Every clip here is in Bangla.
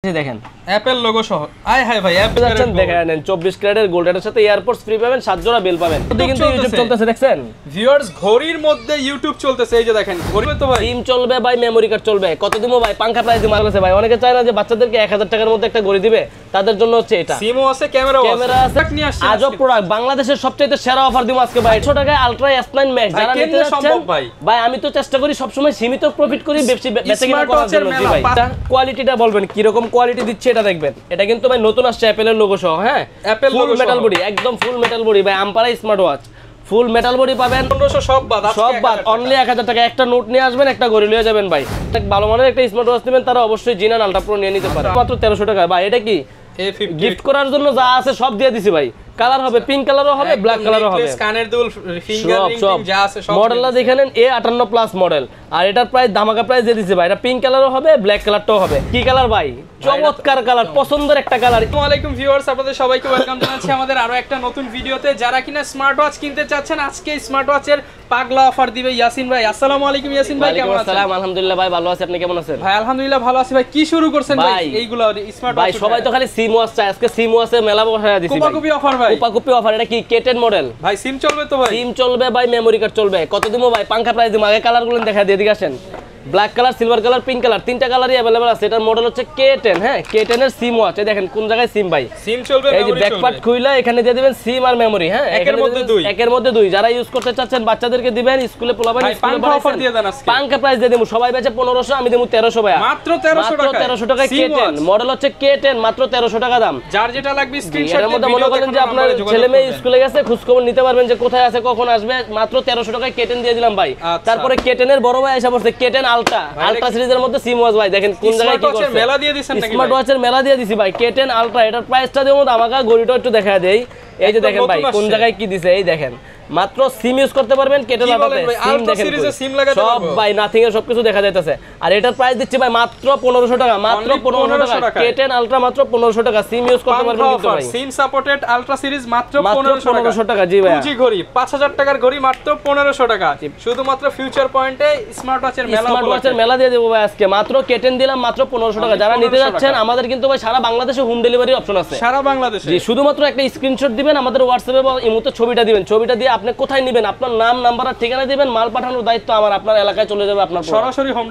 দেখেন অ্যাপল লোগো সহ আয় হায় ভাই অ্যাপল যাচ্ছেন দেখেন 24 ক্যারেটের গোল্ডের সাথে এয়ারপোর্টস ফ্রি পাবেন 7 জোড়া বেল পাবেন কিন্তু ইউটিউব চলতেছে দেখছেন ভিউয়ার্স ঘড়ির মধ্যে ইউটিউব চলতেছে এই যে দেখেন ঘড়ি তো ভাই সিম চলবে ভাই মেমরি কার্ড চলবে কত দিমো ভাই পাঙ্খা প্রাইস দিয়ে মারছে ভাই অনেকে চায় না যে বাচ্চাদেরকে 1000 টাকার মধ্যে একটা ঘড়ি দিবে তাদের জন্য হচ্ছে এটা সিমও আছে ক্যামেরাও আছে নিয়ে আসছে আজব প্রোডাক্ট বাংলাদেশের সবচেয়ে সেরা অফার দিমু আজকে ভাই 100 টাকায় আলট্রা S9 Max যারা নিতে যাচ্ছেন ভাই আমি তো চেষ্টা করি সব সময় সীমিত প্রফিট করি বেশি কিনা করার জন্য জি ভাই কোয়ালিটিটা বলবেন কি রকম কোয়ালিটি দিচ্ছে এটা দেখবেন এটা কিন্তু ভাই নতুন আসছে অ্যাপলের লোগো সহ হ্যাঁ অ্যাপল লোগো মেটাল বডি একদম ফুল মেটাল বডি ভাই আম্পারা smart watch full metal body পাবেন 1500 সব বাদ অনলি 1000 টাকা একটা নোট নিয়ে আসবেন একটা ঘড়ি নিয়ে যাবেন ভাই ভালো মানের একটা স্মার্ট ওয়াচ নেবেন তারা অবশ্যই জিনান আলট্রা প্রো নিয়ে নিতে পারে মাত্র 1300 টাকা ভাই এটা কি গিফট করার জন্য যা আছে সব দিয়ে দিছি ভাই কালার হবে পিঙ্ক কালারও হবে ব্ল্যাক কালারও হবে স্ক্যানের দুল ফিঙ্গার রিং যা আছে সব মডেলটা দেখেন A58 প্লাস মডেল আর এটার প্রাইস ধামাকা প্রাইস দিয়ে দিছি ভাই এটা পিঙ্ক কালারও হবে ব্ল্যাক কালারটাও হবে কি কালার ভাই চমৎকার কালার পছন্দের একটা কালার আসসালামু আলাইকুম ভিউয়ার্স আপনাদের সবাইকে ওয়েলকাম জানাচ্ছি আমাদের আরো একটা নতুন ভিডিওতে যারা কিনা স্মার্ট ওয়াচ কিনতে চাচ্ছেন আজকে স্মার্ট ওয়াচের পাগলা অফার দিবে ইয়াসিন ভাই আসসালামু আলাইকুম ইয়াসিন ভাই কেমন আছেন আসসালাম আলহামদুলিল্লাহ ভাই ভালো আছি আপনি কেমন আছেন ভাই আলহামদুলিল্লাহ ভালো আছি ভাই কি শুরু করছেন ভাই এইগুলা স্মার্ট ওয়াচ ভাই সবাই তো খালি সিম ওয়াচ চায় আজকে সিম ওয়াচে মেলা বসায়া দিছি ভাই কুপাকুপি অফার ভাই কুপাকুপি অফার এটা কি K10 মডেল ভাই সিম চলবে তো ভাই সিম চলবে ভাই মেমরি কার্ড চলবে কত দিমো ভাই পাঙ্খা প্রাইস দিমো আগে কালারগুলো দেখা দিয়ে দিকে আসেন black colour silver colour pink colour তিনটা কালারই अवेलेबल আছে এটার মডেল হচ্ছে K10 হ্যাঁ K10 এর সিম ওয়াচ দেখেন কোন জায়গায় সিম ভাই সিম চলবে এই যে ব্যাক পার্ট খুইলা এখানে দিয়ে দিবেন সিম আর মেমরি হ্যাঁ একের মধ্যে দুই যারা ইউজ করতে চাচ্ছেন বাচ্চাদেরকে দিবেন স্কুলে পোলাবেন স্কুলে অফার দিয়ে দেন আজকে পাঙ্খা প্রাইস দিয়ে দেবো সবাই বেচে 1500 আমি দেবো 1300 ভাই মাত্র 1300 টাকায় K10 মডেল হচ্ছে K10 মাত্র 1300 টাকা দাম যার যেটা লাগবে স্ক্রিনশট দিয়ে মনে করেন যে আপনার ছেলে মেয়ে স্কুলে গেছে খোঁজ খবর নিতে পারবেন যে কোথায় আছে কখন আসবে মাত্র 1300 টাকায় K10 দিয়ে দিলাম ভাই তারপরে K10 এর বড় ভাই এসে পড়ছে K10 আলট্রা সিরিজের মধ্যে সিম ওয়াচ ভাই দেখেন কোন জায়গায় কি করছে মেলা দিয়ে দিবেন নাকি স্মার্ট ওয়াচের মেলা দিয়ে দিছি ভাই K10 আলট্রা এটার প্রাইসটা দেবো আমাকে ঘড়িটা একটু দেখায় দেই এই যে দেখেন ভাই কোন জায়গায় কি দিছে এই দেখেন মাত্র সিম ইউজ করতে পারবেন K10 আলট্রাতে সিম দেখেন সিম লাগাতে সব ভাই নাথিং এর সবকিছু দেখা যাইতেছে আর এটার প্রাইস দিচ্ছি ভাই মাত্র 1500 টাকা মাত্র 1500 টাকা K10 আলট্রা মাত্র 1500 টাকা সিম ইউজ করতে পারবেন কিন্তু ভাই সিম সাপোর্টেড আলট্রা সিরিজ মাত্র 1500 টাকা জি ভাই জি ঘড়ি 5000 টাকার ঘড়ি মাত্র 1500 টাকা শুধুমাত্র ফিউচার পয়েন্টে স্মার্ট ওয়াচের মেলা দিয়ে দেব ভাই আজকে মাত্র K10 দিলাম মাত্র 1500 টাকা যারা নিতে যাচ্ছেন আমাদের কিন্তু ভাই সারা বাংলাদেশে হোম ডেলিভারি অপশন আছে সারা বাংলাদেশে জি শুধুমাত্র একটা স্ক্রিনশট দিবেন আমাদের হোয়াটসঅ্যাপে বা ইমোতে ছবিটা দিবেন ছবিটা দিয়ে আপনি কোথায় নেবেন আপনার নাম নাম্বার আর ঠিকানা দিবেন মাল পাঠানোর দায়িত্ব আমার আপনার এলাকায় চলে যাবে আপনার সরাসরি হোম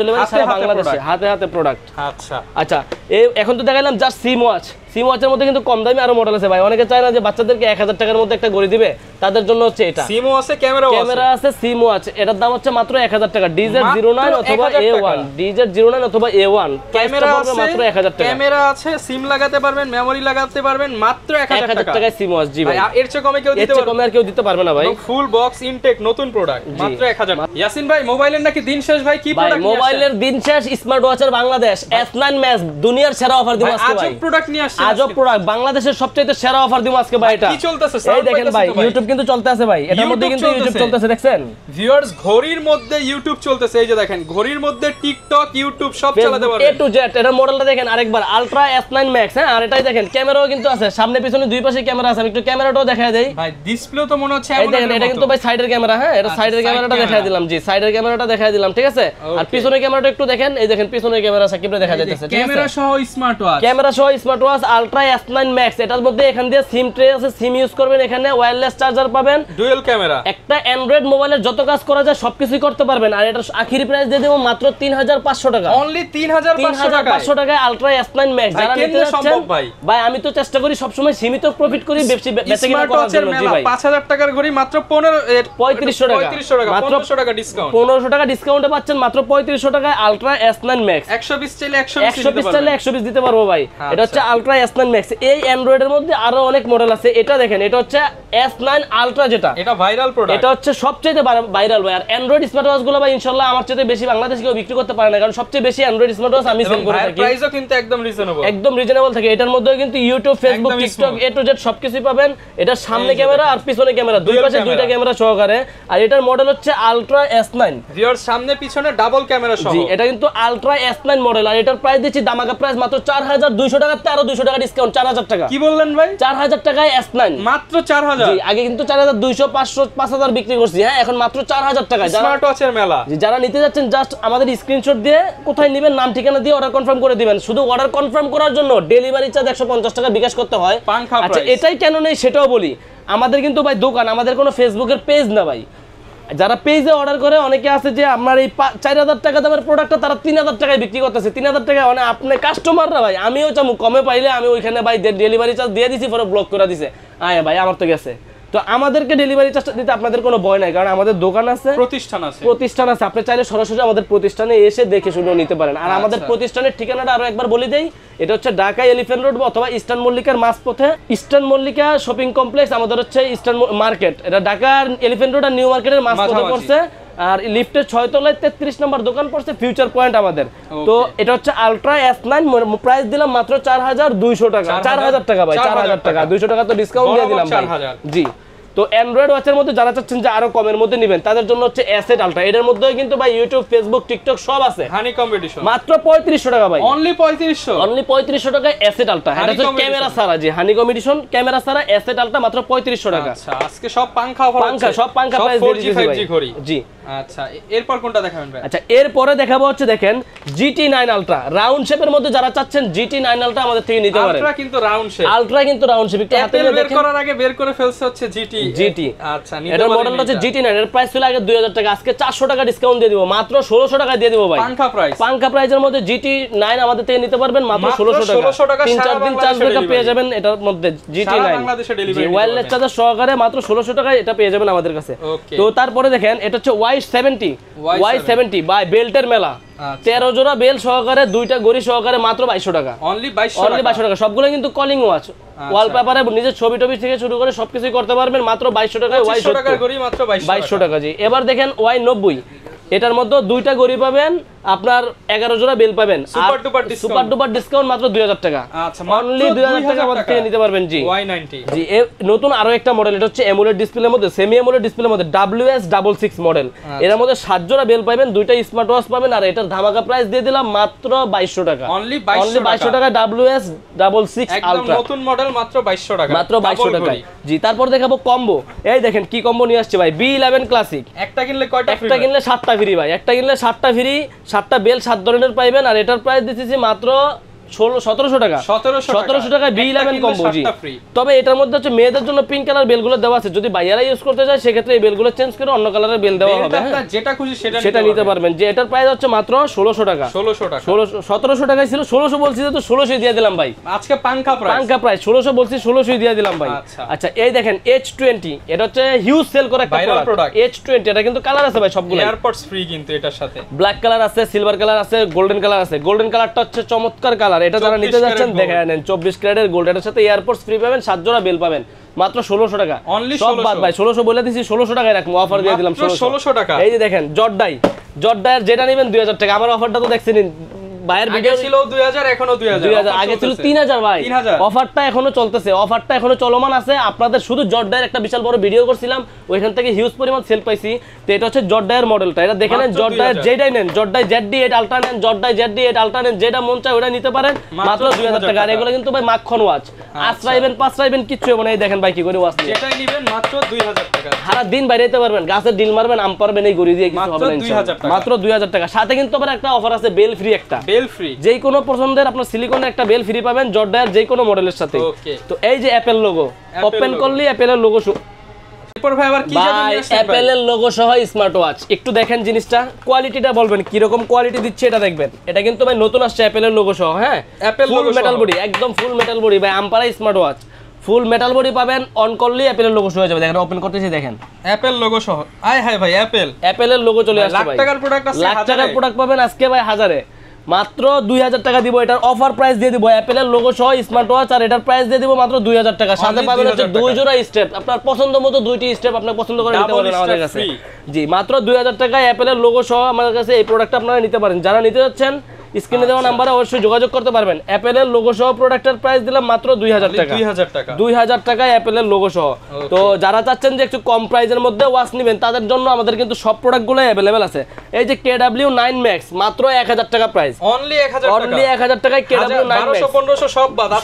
ডেলিভারি সারা বাংলাদেশে হাতে প্রোডাক্ট আচ্ছা এখন তো দেখাইলাম জাস্ট সিম ওয়াচের মধ্যে কিন্তু কম দামি আরো মডেল আছে ভাই অনেকে চায় না যে বাচ্চাদেরকে 1000 টাকার মধ্যে একটা ঘড়ি দিবে তাদের জন্য হচ্ছে এটা সিমও আছে ক্যামেরা আছে সিম ওয়াচ এটার দাম হচ্ছে মাত্র 1000 টাকা DZ09 অথবা A1 DZ09 অথবা A1 ক্যামেরা আছে মাত্র 1000 টাকা ক্যামেরা আছে সিম লাগাতে পারবেন মেমরি লাগাতে পারবেন মাত্র 1000 টাকায় সিম ওয়াচ জি ভাই এর চেয়ে কমে কেউ দিতে পারবে কমে আর কেউ দিতে পারবে না ভাই ফুল বক্স ইনটেক নতুন প্রোডাক্ট মাত্র 1000 ইয়াসিন ভাই মোবাইলের নাকি দিন শেষ ভাই কি প্রোডাক্ট মোবাইলের দিন শেষ স্মার্ট ওয়াচের বাংলাদেশ S9 Max দুনিয়ার সেরা অফার দিব আজকে ভাই আজব প্রোডাক্ট নিয়ে আসছে আজব প্রোডাক্ট বাংলাদেশের সবচেয়ে সেরা অফার দিব আজকে ভাই এটা কি চলতেছে এই দেখেন ভাই ইউটিউব কিন্তু চলতে আছে ভাই এটার মধ্যে কিন্তু ইউটিউব চলতেছে দেখছেন ভিউয়ার্স ঘড়ির মধ্যে ইউটিউব চলতেছে এই যে দেখেন ঘড়ির মধ্যে টিকটক ইউটিউব সব চালাতে পারবেন A to Z এর মডেলটা দেখেন আরেকবার আলট্রা S9 Max হ্যাঁ আর এটাই দেখেন ক্যামেরাও কিন্তু আছে সামনে পিছনে দুই পাশে ক্যামেরা আছে আমি একটু ক্যামেরাটাও দেখায় দেই ভাই ডিসপ্লে তো মনে হচ্ছে এই দেখেন এটা কিন্তু ভাই সাইডের ক্যামেরা হ্যাঁ এটা সাইডের ক্যামেরাটা দেখায় দিলাম জি সাইডের ক্যামেরাটা দেখায় দিলাম ঠিক আছে আর পিছনের ক্যামেরাটা একটু দেখেন এই দেখেন পিছনের ক্যামেরা সাকিবটা দেখা যাচ্ছে ঠিক আছে ক্যামেরা সহ smart watch ultra S9 Max এটার মধ্যে এখান দিয়ে সিম ট্রে আছে সিম ইউজ করবেন এখানে ওয়্যারলেস চার্জার পাবেন ডুয়াল ক্যামেরা একটা অ্যান্ড্রয়েড মোবাইলের যত কাজ করা যায় সবকিছুই করতে পারবেন আর এটা আখেরি প্রাইস দিয়ে দেব মাত্র 3500 টাকা অনলি 3500 টাকায় আলট্রা S9 Max যারা নিতে যাচ্ছেন ভাই আমি তো চেষ্টা করি সব সময় সীমিত প্রফিট করি বেশি কিনা করার জন্য জি ভাই 5000 টাকার ঘড়ি মাত্র 3500 টাকা মাত্র 1500 টাকা ডিসকাউন্ট 1500 টাকা ডিসকাউন্টে পাচ্ছেন মাত্র 3500 টাকায় আলট্রা S9 Max 120 চাইলে 120 চাইলে 120 দিতে পারবো ভাই এটা হচ্ছে আলট্রা S9 Max এই অ্যান্ড্রয়েডের মধ্যে আরো অনেক মডেল আছে এটা দেখেন এটা হচ্ছে S9 আলট্রা যেটা এটা ভাইরাল প্রোডাক্ট এটা হচ্ছে সবচেয়ে ভাইরাল ভাই আর অ্যান্ড্রয়েড স্মার্ট ওয়াচ গুলো ভাই ইনশাআল্লাহ আমার চেয়ে বেশি বাংলাদেশে কেউ বিক্রি করতে পারে না কারণ সবচেয়ে বেশি অ্যান্ড্রয়েড স্মার্ট ওয়াচ আমি সেল করে থাকি প্রাইসও কিন্তু একদম রিজনেবল থাকে এটার মধ্যে কিন্তু YouTube Facebook TikTok A to Z সবকিছুই পাবেন এটা সামনে ক্যামেরা আর পিছনে ক্যামেরা দুই পাশে দুইটা ক্যামেরা সহকারে আর এটার মডেল হচ্ছে আলট্রা S9 ভিউয়ার সামনে পিছনে ডাবল ক্যামেরা সহ জি এটা কিন্তু আলট্রা S9 মডেল আর এটার প্রাইস দিচ্ছি দামাকা প্রাইস মাত্র 4200 টাকা 1300 টাকা ডিসকাউন্ট 4000 টাকা। কি বললেন ভাই? 4000 টাকায় S9 মাত্র 4000। জি আগে কিন্তু 4200 500 5000 বিক্রি করছি, হ্যাঁ এখন মাত্র 4000 টাকায়। স্মার্ট ওয়াচের মেলা। জি যারা নিতে যাচ্ছেন জাস্ট আমাদের স্ক্রিনশট দিয়ে কোথায় নেবেন নাম ঠিকানা দিয়ে অর্ডার কনফার্ম করে দিবেন। শুধু অর্ডার কনফার্ম করার জন্য ডেলিভারি চার্জ 150 টাকা বিকাশ করতে হয়। আচ্ছা এটাই কেন নেই সেটাও বলি। আমাদের কিন্তু ভাই দোকান, আমাদের কোনো ফেসবুকের পেজ না ভাই। যারা পেজে অর্ডার করে অনেকে আছে যে আমার এই 4000 টাকা দামের প্রোডাক্টটা তারা 3000 টাকায় বিক্রি করতেছে। 3000 টাকায় মানে আপনি কাস্টমাররা ভাই, আমিও চামু কমে পাইলে আমি ওইখানে ভাই ডেলিভারি চার্জ দিয়ে দিছি, পরে ব্লক করে দিছে। আয় ভাই আমার তো গেছে। তো আমাদেরকে ডেলিভারি চার্জটা দিতে আপনাদের কোনো ভয় নাই, কারণ আমাদের দোকান আছে, প্রতিষ্ঠান আছে। আপনি চাইলে সরাসরি আমাদের প্রতিষ্ঠানে এসে দেখে শুনে নিতে পারেন। আর আমাদের প্রতিষ্ঠানের ঠিকানাটা আরো একবার বলে দেই, এটা হচ্ছে ঢাকা এলিফ্যান্ট রোড অথবা ইস্টার্ন মল্লিকার মাঝপথে, ইস্টার্ন মল্লিকা শপিং কমপ্লেক্স। আমাদের হচ্ছে ইস্টার্ন মার্কেট, এটা ঢাকার এলিফ্যান্ট রোড আর নিউ মার্কেটের মাঝপথে পড়ছে। আর লিফটের 6 তলায় 33 নম্বর দোকান পড়ছে, ফিউচার পয়েন্ট আমাদের। তো এটা হচ্ছে আলট্রা S9, প্রাইস দিলাম মাত্র 4200 টাকা। 4000 টাকা ভাই, 4000 টাকা, 200 টাকা তো ডিসকাউন্ট দিয়ে দিলাম ভাই। জি তো অ্যান্ড্রয়েড ওয়াচের মধ্যে যারা চাচ্ছেন যে আরো কমের মধ্যে নেবেন তাদের জন্য হচ্ছে অ্যাসেট আলট্রা। এর মধ্যে কিন্তু ভাই ইউটিউব, ফেসবুক, টিকটক সব আছে। হানি কম্পিটিশন মাত্র 3500 টাকা ভাই, অনলি 3500 টাকায় অ্যাসেট আলট্রা। এটা হচ্ছে ক্যামেরা ছাড়া। জি হানি কম্পিটিশন ক্যামেরা ছাড়া অ্যাসেট আলট্রা মাত্র 3500 টাকা। আচ্ছা আজকে সব পাঙ্খা অফার হচ্ছে, সব পাঙ্খা প্রাইস দিয়ে দিয়েছি ভাই। জি আচ্ছা এরপর কোনটা দেখাবেন ভাই? আচ্ছা এরপরে দেখাবো হচ্ছে দেখেন GT9 আলট্রা, রাউন্ড শেপের মধ্যে যারা চাচ্ছেন GT9 আলট্রা আমাদের থেকে নিতে পারেন। আলট্রা কিন্তু রাউন্ড শেপ, আলট্রা কিন্তু রাউন্ড শেপ। একটু হাতে বের করার আগে বের করে ফেলছে হচ্ছে GT। আচ্ছা নিতে এটার মডেলটা হচ্ছে GT9, এর প্রাইস ছিল আগে 2000 টাকা, আজকে 400 টাকা ডিসকাউন্ট দিয়ে দিব, মাত্র 1600 টাকা দিয়ে দিব ভাই। পাঙ্খা প্রাইসের মধ্যে GT9 আমাদের থেকে নিতে পারবেন মাত্র 1600 টাকা। 3-4 দিন চার্জ ব্যাকআপ পেয়ে যাবেন এটার মধ্যে। GT9 বাংলাদেশে ডেলিভারি ওয়্যারলেস চার্জার সহকারে মাত্র 1600 টাকায় এটা পেয়ে যাবেন আমাদের কাছে। তো তারপরে দেখেন এটা হচ্ছে Y70 বাই বেল্টের মেলা, 13 জোড়া বেল সহকারে, 2টা গড়ি সহকারে মাত্র 2200 টাকা। অনলি 2200 টাকা। সবগুলো কিন্তু কলিং ওয়াচ, ওয়ালপেপারে নিজের ছবি টবি থেকে শুরু করে সবকিছুই করতে পারবেন মাত্র 2200 টাকায়। Y70 টাকার গড়ি মাত্র 2200 টাকা। জি এবার দেখেন Y90, এটার মধ্যে 2টা গড়ি পাবেন, আপনার 11 জোড়া বেল পাবেন, সুপার ডুপার ডিসকাউন্ট মাত্র 2000 টাকা। আচ্ছা অনলি 2000 টাকা আমাদের থেকে নিতে পারবেন। জি Y90 জি নতুন আরো একটা মডেল, এটা হচ্ছে অ্যামোলেড ডিসপ্লের মধ্যে, সেমি অ্যামোলেড ডিসপ্লের মধ্যে WS66 মডেল। এর মধ্যে 7 জোড়া বেল পাবেন, 2টা স্মার্ট ওয়াচ পাবেন, আর এটার ধামাকা প্রাইস দিয়ে দিলাম মাত্র 2200 টাকা। অনলি 2200 টাকা WS66 আলট্রা নতুন মডেল মাত্র 2200 টাকা, মাত্র 2200 টাকা। জি তারপর দেখাবো কম্বো। এই দেখেন কি কম্বো নিয়ে আসছে ভাই, B11 ক্লাসিক। একটা কিনলে কয়টা ফ্রি? একটা কিনলে 7টা ফ্রি ভাই, একটা কিনলে 7টা ফ্রি, 7টা বেল 7 ধরনের পাইবেন। আর এটার প্রাইস দিতেছি মাত্র 1700 টাকা। 1700 টাকা B11 কম্বো। জি তবে এটার মধ্যে হচ্ছে মেয়েদের জন্য পিঙ্ক কালার বেলগুলো দেওয়া আছে, যদি ভাইয়ারা ইউজ করতে চায় সেক্ষেত্রে এই বেলগুলো চেঞ্জ করে অন্য কালারের বেল দেওয়া হবে, যেটা খুশি সেটা নিতে পারবেন। যে এটার প্রাইস হচ্ছে মাত্র 1600 টাকা। 1700 টাকায় ছিল, 1600 বলছি তো 1600 দিয়ে দিলাম ভাই। আজকে পাঙ্খা প্রাইস 1600 বলছি, 1600 দিয়ে দিলাম ভাই। আচ্ছা এই দেখেন H20, এটা হচ্ছে হিউজ সেল করে একটা প্রোডাক্ট H20। এটা কিন্তু কালার আছে ভাই সবগুলো, এয়ারপডস ফ্রি কিন্তু এটার সাথে। ব্ল্যাক কালার আছে, সিলভার কালার আছে, গোল্ডেন কালার আছে। গোল্ডেন কালারটা হচ্ছে চমৎকার কালার, এটা যারা নিতে যাচ্ছেন দেখে নেন। 24 ক্যারেটের গোল্ড, এটার সাথে এয়ারপডস ফ্রি পাবেন, 7 জোড়া বেল পাবেন মাত্র 1600 টাকা। অনলি সব বাদ ভাই 1600 বলে দিছি, 1600 টাকায় রাখবো, অফার দিয়ে দিলাম 1600 টাকা। এই যে দেখেন জর্ডাইয়ের যেটা নেবেন 2000 টাকা। আমার অফারটা তো দেখছেন, বাইরের ভিডিও ছিল 2000, এখনো 2000, আগে ছিল 3000 ভাই। অফারটা এখনো চলতেছে, অফারটা এখনো চলমান আছে। আপনাদের শুধু জর্ডাইয়ের একটা বিশাল বড় ভিডিও করছিলাম, ওইখান থেকে হিউজ পরিমাণ সেল পাইছি। তো এটা হচ্ছে জর্ডাইয়ের মডেলটা, এটা দেখে নেন। জর্ডাইয়ের যেটাই নেন, জর্ডাই ZD8 আলট্রা নেন, জর্ডাই ZD8 আলট্রা নেন, যেটা মন চায় ওটা নিতে পারেন মাত্র 2000 টাকা। আর এগুলো কিন্তু ভাই মাখন ওয়াচ, আশ্রাইবেন পাঁচরাইবেন কিচ্ছু হবে না। এই দেখেন ভাই কি করে ওয়াচ নিয়ে, যেটাই নেবেন মাত্র 2000 টাকা। সারা দিন বাইরে যেতে পারবেন, গাছের ডিল মারবেন, আম পারবেন, এই গড়ি দিয়ে কিছু হবে না ইনশাআল্লাহ। মাত্র 2000 টাকা। সাথে কিন্তু আবার একটা অফার আছে, বেল ফ্রি। একটা বেল ফ্রি, যেই কোনো পছন্দের আপনার সিলিকনের একটা বেল ফ্রি পাবেন জর্ডাইয়ের যে কোনো মডেলের সাথে। তো এই যে অ্যাপেল লোগো, ওপেন করলে অ্যাপেলের লোগো, অ্যাপেলের লোগো সহ স্মার্ট ওয়াচ। একটু দেখেন জিনিসটা, কোয়ালিটিটা বলবেন কি রকম কোয়ালিটি দিচ্ছে এটা দেখবেন। এটা কিন্তু ভাই নতুন আসছে অ্যাপেলের লোগো সহ। হ্যাঁ অ্যাপেল ফুল মেটাল বডি, একদম ফুল মেটাল বডি ভাই। আমপারা smart watch full metal body পাবেন, অন করলে অ্যাপেলের লোগো শো হয়ে যাবে। দেখেন ওপেন করতেছি, দেখেন অ্যাপেল লোগো সহ। আয় হায় ভাই, অ্যাপেলের লোগো চলে আসছে ভাই। লাখ টাকার প্রোডাক্ট আছে, লাখ টাকার প্রোডাক্ট পাবেন আজকে ভাই হাজারে। মাত্র 2000 টাকা দিব, এটার অফার প্রাইস দিয়ে দিব অ্যাপেলের লোগো সহ স্মার্ট ওয়াচ। আর এটার প্রাইস দিয়ে দিব মাত্র 2000 টাকা। সাথে পাবেন হচ্ছে 2 জোড়া স্টেপ, আপনার পছন্দ মতো 2টি স্টেপ আপনার পছন্দ করে নিতে পারবেন আমাদের কাছে। জি মাত্র 2000 টাকায় অ্যাপেলের লোগো সহ আমাদের কাছে এই প্রোডাক্টটা আপনারা নিতে পারেন। যারা নিতে যাচ্ছেন স্ক্রিনে দেওয়া নাম্বারে অবশ্যই যোগাযোগ করতে পারবেন। অ্যাপেলের লোগো সহ প্রোডাক্টের প্রাইস দিলাম মাত্র 2000 টাকা। 2000 টাকায় অ্যাপেলের লোগো সহ। তো যারা চাচ্ছেন যে একটু কম প্রাইসের মধ্যে ওয়াচ নেবেন তাদের জন্য আমাদের কিন্তু সব প্রোডাক্টগুলো অ্যাভেলেবেল আছে। এই যে KW9 Max মাত্র 1000 টাকা প্রাইস, অনলি 1000 টাকা, অনলি 1000 টাকায় KW9 Max 1200 1500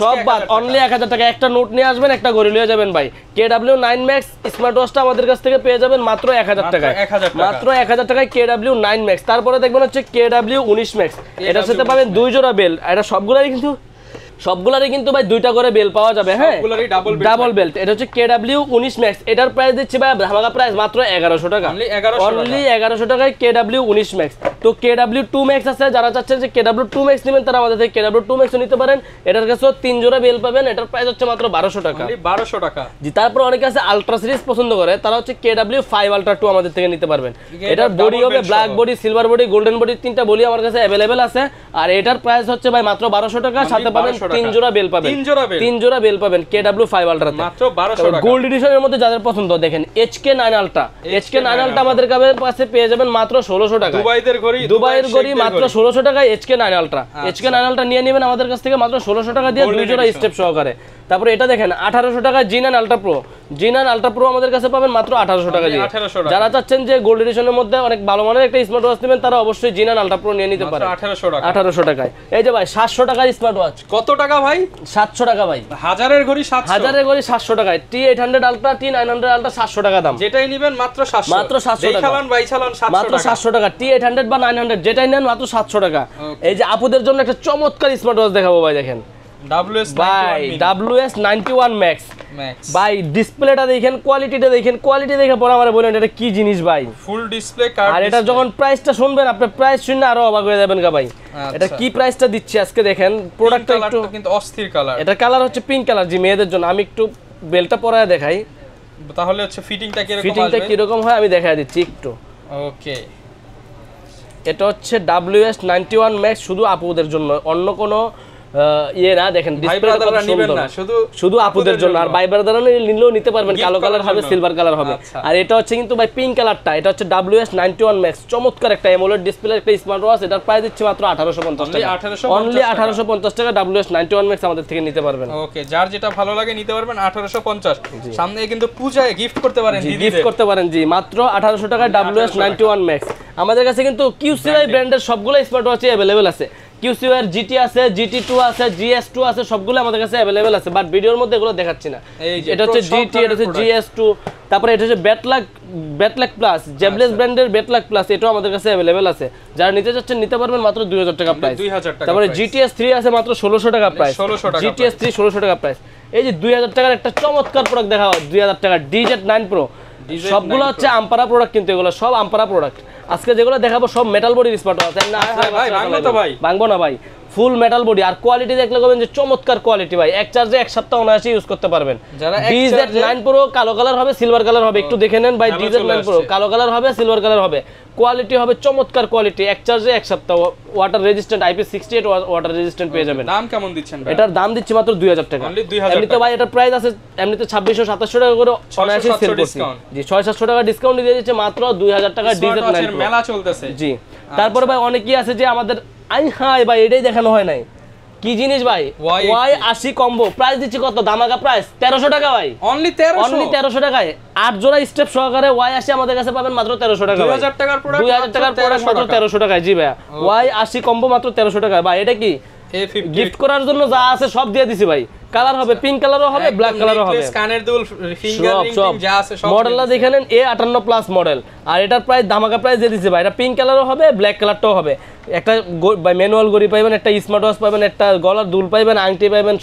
সব বাদ অনলি 1000 টাকা। একটা নোট নিয়ে আসবেন, একটা ঘড়ি নিয়ে যাবেন ভাই। KW9 Max স্মার্ট ওয়াচটা আমাদের কাছ থেকে পেয়ে যাবেন মাত্র 1000 টাকায়, মাত্র 1000 টাকায় KW9 Max। তারপরে দেখবেন হচ্ছে KW19 Max, এটার সাথে পাবেন 2 জোড়া বেল। এটা সবগুলারই কিন্তু ভাই 2টা করে বেল পাওয়া যাবে। হ্যাঁ, সবগুলারই ডাবল বেল্ট। এটা হচ্ছে KW19 Max, এটার প্রাইস দিচ্ছি ভাই ধামাকা প্রাইস মাত্র 1100 টাকা, অনলি 1100 টাকায় KW19 Max। তো KW2 Max আছে, যারা চাচ্ছেন যে KW2 Max নেবেন তারা আমাদের থেকে KW2 Max নিতে পারেন। এটার কাছেও 3 জোড়া বেল পাবেন, এটার প্রাইস হচ্ছে মাত্র 1200 টাকা, অনলি 1200 টাকা। জি, তারপর অনেকে আছে আলট্রা সিরিজ পছন্দ করে, তারা হচ্ছে KW5 Ultra 2 আমাদের থেকে নিতে পারবেন। এটার বডি হবে black body, silver body, golden body, 3টা বডি আমার কাছে अवेलेबल আছে। আর এটার প্রাইস হচ্ছে ভাই মাত্র 1200 টাকা, সাথে পাবেন 3 জোড়া বেল পাবেন, 3 জোড়া বেল পাবেন KW5 Ultra তে মাত্র 1200 টাকা। গোল্ড এডিশনের মধ্যে যাদের পছন্দ দেখেন HK9 Ultra আমাদের কাছে পেয়ে যাবেন মাত্র 1600 টাকা। দুবাইয়ের ঘড়ি মাত্র 1600 টাকায় HK9 Ultra নিয়ে নেবেন আমাদের কাছ থেকে মাত্র 1600 টাকা দিয়ে 2 জোড়া স্টেপ সহকারে। তারপরে এটা দেখেন 1800 টাকা G9 Ultra Pro আমাদের কাছে পাবেন মাত্র 1800 টাকা দিয়ে। যারা চাচ্ছেন যে গোল্ড এডিশনের মধ্যে অনেক ভালো মানের একটা স্মার্ট ওয়াচ নেবেন তারা অবশ্যই G9 Ultra Pro নিয়ে নিতে পারেন 1800 টাকায়। এই যে ভাই 700 টাকার স্মার্ট ওয়াচ। কত টাকা ভাই? 700 টাকা ভাই। হাজারের ঘড়ি 700, হাজারের ঘড়ি 700 টাকায়। T800 Ultra T900 Ultra 700 টাকা দাম, যেটাই নেবেন মাত্র 700, মাত্র 700 টাকা। চালান ভাই চালান 700 মাত্র 700 টাকা। T800 বা 900 যেটাই নেন মাত্র 700 টাকা। এই যে আপুদের জন্য একটা চমৎকার স্মার্ট ওয়াচ দেখাবো ভাই, দেখেন WS91 Max ভাই। ডিসপ্লেটা দেখেন, কোয়ালিটিটা দেখেন, কোয়ালিটি দেখে পরে আমারে বলেন এটা কি জিনিস ভাই। Full display card. আর এটা যখন প্রাইসটা শুনবেন আপনি প্রাইস শুনে আরো অবাক হয়ে যাবেন গা ভাই। এটা কি প্রাইসটা দিচ্ছি আজকে দেখেন। প্রোডাক্টটা একটু কিন্তু অস্থির কালার। এটা কালার হচ্ছে পিঙ্ক কালার, জি মেয়েদের জন্য। আমি একটু বেলটা পরায় দেখাই, তাহলে হচ্ছে ফিটিংটা কি রকম হয় আমি দেখায় দিচ্ছি একটু। ওকে, এটা হচ্ছে WS91 Max শুধু আপুদের জন্য, অন্য কোনো ইয়ে না। দেখেন ডিসপ্লেটা নেবেন না, শুধু আপুদের জন্য। আর ভাই ব্রাদাররা নিলেও নিতে পারবেন, কালো কালার হবে, সিলভার কালার হবে। আর এটা হচ্ছে কিন্তু ভাই পিঙ্ক কালারটা, এটা হচ্ছে WS91 Max, চমৎকার একটা অ্যামোলেড ডিসপ্লে একটা স্মার্ট ওয়াচ। এটার প্রাইস দিচ্ছি মাত্র 1850 টাকা, অনলি 1850 টাকা WS91 Max আমাদের থেকে নিতে পারবেন। ওকে, যার যেটা ভালো লাগে নিতে পারবেন 1850। সামনে কিন্তু পূজায় গিফট করতে পারেন, গিফট করতে পারেন জি, মাত্র 1800 টাকা WS91 Max। আমাদের কাছে কিন্তু QCY ব্র্যান্ডের সবগুলো স্মার্ট ওয়াচই अवेलेबल আছে। QCY এর GT আছে, GT2 আছে, GS2 আছে, সবগুলো আমাদের কাছে अवेलेबल আছে, বাট ভিডিওর মধ্যে এগুলো দেখাচ্ছি না। এটা হচ্ছে GT, এটা হচ্ছে GS2, তারপরে এটা হচ্ছে ব্যাটলাক প্লাস, জেবলেস ব্র্যান্ডের ব্যাটলাক প্লাস, এটাও আমাদের কাছে अवेलेबल আছে। যারা নিতে যাচ্ছেন নিতে পারবেন মাত্র 2000 টাকা প্রাইস। তারপরে GTS3 আছে মাত্র 1600 টাকা প্রাইস, GTS3 1600 টাকা প্রাইস। এই যে 2000 টাকার একটা চমৎকার প্রোডাক্ট দেখা হয়, 2000 টাকা DZ9 Pro। সবগুলো হচ্ছে আমপারা প্রোডাক্ট, কিন্তু এগুলো সব আমপারা প্রোডাক্ট। আজকে যেগুলো দেখাবো সব মেটাল বডির স্মার্ট ওয়াচ। না ভাই ভাঙবো না ভাই, ফুল মেটাল বডি। আর কোয়ালিটি দেখলে বলবেন যে চমৎকার কোয়ালিটি ভাই। এক চার্জে এক সপ্তাহ অনায়াসে ইউজ করতে পারবেন। DZ9 Pro কালো কালার হবে, সিলভার কালার হবে, একটু দেখে নেন ভাই। DZ9 Pro কালো কালার হবে, সিলভার কালার হবে, কোয়ালিটি হবে চমৎকার কোয়ালিটি। এক চার্জে এক সপ্তাহ, water resistant, IP68 water resistant পেয়ে যাবেন। দাম কেমন দিচ্ছেন ভাই? এটার দাম দিচ্ছি মাত্র 2000 টাকা। এমনিতে ভাই এটা প্রাইস আছে এমনিতে 2600-2700 টাকা করে অনায়াসে সেল করছি জি। 600-700 টাকা ডিসকাউন্ট দিয়ে দিচ্ছে মাত্র 2000 টাকা DZ9 Pro মেলা চলতেছে জি। তারপরে ভাই অনেকেই আছে যে আমাদের হাই ভাই এটাই দেখানো হয় নাই, কি জিনিস ভাই? Y80 কম্বো প্রাইস দিচ্ছি কত ধামাকা প্রাইস 1300 টাকা ভাই, অনলি 1300 টাকায় 8 জোড়া স্টেপ সহকারে Y80 আমাদের কাছে পাবেন মাত্র 1300 টাকা। 2000 টাকার প্রোডাক্ট, 2000 টাকার প্রোডাক্ট মাত্র 1300 টাকায় জি ভাই। Y80 কম্বো মাত্র 1300 টাকায় ভাই। এটা কি গিফট করার জন্য যা আছে সব দিয়ে দিছি ভাই। কালার হবে, পিঙ্ক কালারও হবে, ব্ল্যাক কালারও হবে, কানের দুল, ফিঙ্গার রিং যা আছে সব। মডেলটা দেখে নেন A58 প্লাস মডেল। আর এটার প্রাইস ধামাকা প্রাইস দিয়ে দিছি ভাই। এটা পিঙ্ক কালারও হবে, ব্ল্যাক কালারটাও হবে। একটা ম্যানুয়াল ঘড়ি পাবেন, একটা স্মার্ট ওয়াচ পাবেন, একটা গলার দুল পাবেন, আংটি পাবেন,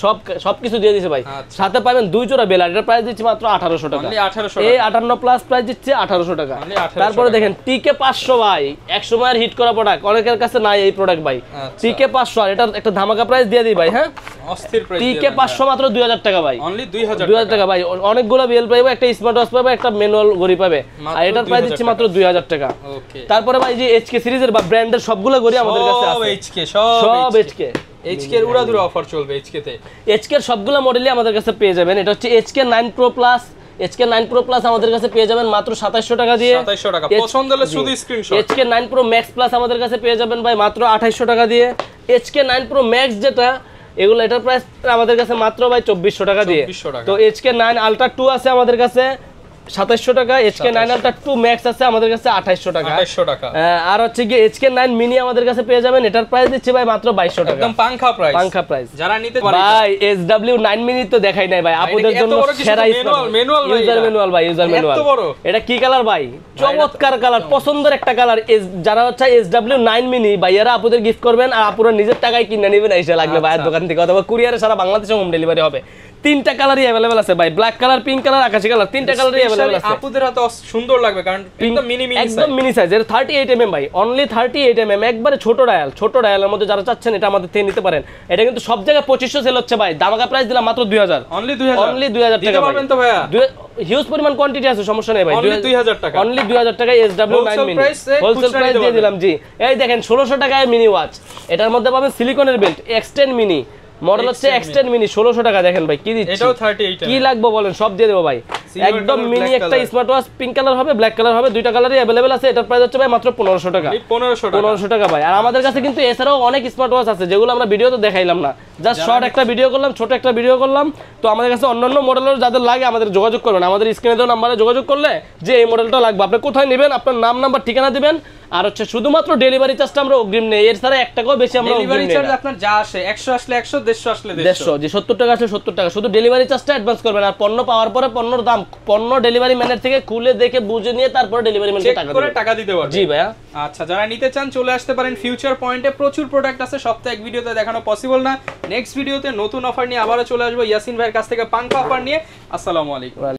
সবকিছু দিয়ে দিছে ভাই। সাথে পাবেন 2 জোড়া বেল। আর এটার প্রাইস দিচ্ছি মাত্র 1800 টাকা। A58 প্লাস প্রাইস দিচ্ছে 1800 টাকা। তারপরে দেখেন TK500 ভাই, এক সময়ের হিট করা প্রোডাক্ট, অনেকের কাছে নাই এই প্রোডাক্ট ভাই। TK500 আর এটা একটা ধামাকা প্রাইস দিয়ে দিই ভাই। হ্যাঁ, অস্থির প্রাইস। TK500 মাত্র 2000 টাকা ভাই, অনলি 2000 টাকা ভাই। অনেকগুলো বেল পাবে, একটা স্মার্ট ওয়াচ পাবে, একটা ম্যানুয়াল ঘড়ি পাবে। আর এটার প্রাইস দিচ্ছি মাত্র 2000 টাকা। তারপরে ভাই যে HK সিরিজের বা ব্র্যান্ডের সবগুলো ঘড়ি আমাদের কাছে আছে। সব HK এর উড়াধুরা অফার চলবে HK তে। HK এর সবগুলো মডেলই আমাদের কাছে পেয়ে যাবেন। এটা হচ্ছে HK9 Pro Plus, HK9 Pro Plus আমাদের কাছে পেয়ে যাবেন মাত্র 2700 টাকা দিয়ে। 2700 টাকা পছন্দ হলে শুধু screenshot. HK9 Pro Max Plus আমাদের কাছে পেয়ে যাবেন ভাই মাত্র 2800 টাকা দিয়ে। HK9 Pro Max যেটা এগুলো এটার প্রাইস আমাদের কাছে মাত্র ভাই 2400 টাকা দিয়ে। তো HK9 Ultra 2 আছে আমাদের কাছে 2700 টাকা, HK9 Ultra 2 Max আছে আমাদের কাছে 2800 টাকা। আর হচ্ছে কি HK9 Mini আমাদের কাছে পেয়ে যাবেন, এটার প্রাইস দিচ্ছি ভাই মাত্র 2200 টাকা, একদম পাংখা প্রাইস। যারা নিতে পারে ভাই SW9 Mini তো দেখাই নাই ভাই, আপুদের জন্য সেরা ম্যানুয়াল ভাই, ইউজার ম্যানুয়াল। এটা কি কালার ভাই? চমৎকার কালার, পছন্দের একটা কালার। যারা হচ্ছে SW9 Mini ভাইয়ারা আপুদের গিফট করবেন আর আপুরা নিজের টাকায় কিনে নেবেন, এসে লাগবে ভাইয়ের দোকান থেকে অথবা কুরিয়ারে সারা বাংলাদেশে হোম ডেলিভারি হবে। তিনটা কালারই अवेलेबल আছে ভাই, ব্ল্যাক কালার, পিঙ্ক কালার, আকাশী কালার, তিনটা কালারই अवेलेबल আছে। আপুদের হাতে সুন্দর লাগবে কারণ একদম একদম মিনি সাইজ, এর 38 mm ভাই, অনলি 38 mm, একবারে ছোট ডায়ালের মধ্যে যারা চাচ্ছেন এটা আমাদের থেকে নিতে পারেন। এটা কিন্তু সব জায়গায় 2500 সেল হচ্ছে ভাই, দামাকা প্রাইস দিলাম মাত্র 2000, অনলি 2000 টাকা দিতে পারবেন তো ভাইয়া? হিউজ পরিমাণ কোয়ান্টিটি আছে, সমস্যা নেই ভাই, অনলি 2000 টাকা, অনলি 2000 টাকায় SW9 Mini হোলসেল প্রাইস দিয়ে দিলাম জি। এই দেখেন 1600 টাকায় মিনি ওয়াচ, এটার মধ্যে পাবেন সিলিকনের বেল্ট, X10 Mini মডেল হচ্ছে X10 Mini 1600 টাকা। দেখেন ভাই কি দিচ্ছি, এটাও 38 কি লাগবে বলেন, সব দিয়ে দেব ভাই। একদম মিনি একটা স্মার্ট ওয়াচ, পিঙ্ক কালার হবে, ব্ল্যাক কালার হবে, দুইটা কালারই अवेलेबल আছে। এটার প্রাইস হচ্ছে ভাই মাত্র 1500 টাকা, 1500 টাকা ভাই। আর আমাদের কাছে কিন্তু এছাড়াও অনেক স্মার্ট ওয়াচ আছে যেগুলো আমরা ভিডিওতে দেখাইলাম না, জাস্ট শর্ট একটা ভিডিও করলাম, ছোট একটা ভিডিও করলাম। তো আমাদের কাছে অন্যান্য মডেলের যাদের লাগে আমাদের যোগাযোগ করবেন, আমাদের স্ক্রিনে দেওয়া নাম্বারে যোগাযোগ করলে যে এই মডেলটা লাগবে আপনি কোথায় নেবেন, আপনার নাম নাম্বার ঠিকানা দিবেন। আর হচ্ছে শুধুমাত্র ডেলিভারি চার্জটা আমরা অগ্রিম নেই, এর ছাড়া 1 টাকাও বেশি আমরা ডেলিভারি চার্জ আপনার যা আসে 100 আসলে 100, 150 আসলে 150, যে 70 টাকা আসলে 70 টাকা, শুধু ডেলিভারি চার্জটা অ্যাডভান্স করবেন। আর পণ্য পাওয়ার পরে পণ্যর দাম পণ্য ডেলিভারি ম্যানের থেকে খুলে দেখে বুঝে নিয়ে তারপর ডেলিভারি ম্যানকে টাকা দিতে পারবেন। জি ভাইয়া। আচ্ছা, যারা নিতে চান চলে আসতে পারেন ফিউচার পয়েন্টে, প্রচুর প্রোডাক্ট আছে, সপ্তাহে এক ভিডিওতে দেখানো পসিবল না। নেক্সট ভিডিওতে নতুন অফার নিয়ে আবারও চলে আসবো ইয়াসিন ভাইয়ের কাছ থেকে পাঙ্খা অফার নিয়ে। আসসালামু আলাইকুম।